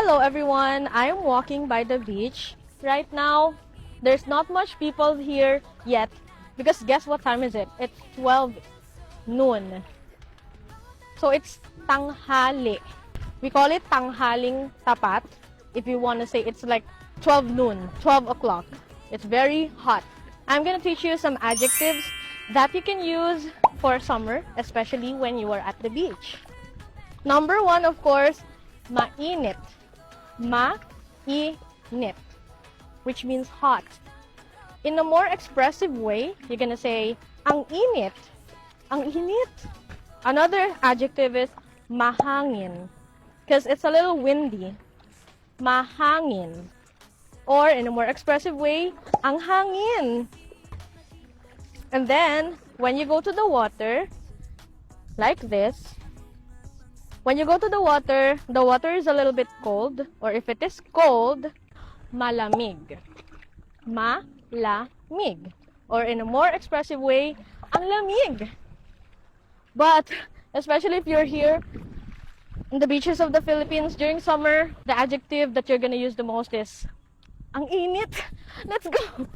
Hello everyone, I'm walking by the beach. Right now, there's not much people here yet because guess what time is it? It's 12 noon. So it's tanghali. We call it tanghaling tapat. If you want to say it's like 12 noon, 12 o'clock. It's very hot. I'm going to teach you some adjectives that you can use for summer, especially when you are at the beach. Number one, of course, mainit. Mainit, which means hot. In a more expressive way, you're gonna say, ang init. Ang init. Another adjective is mahangin, because it's a little windy. Mahangin. Or in a more expressive way, ang hangin. And then, when you go to the water, like this, when you go to the water is a little bit cold, or if it is cold, malamig. Malamig. Or in a more expressive way, ang lamig. But, especially if you're here in the beaches of the Philippines during summer, the adjective that you're gonna use the most is, ang init. Let's go!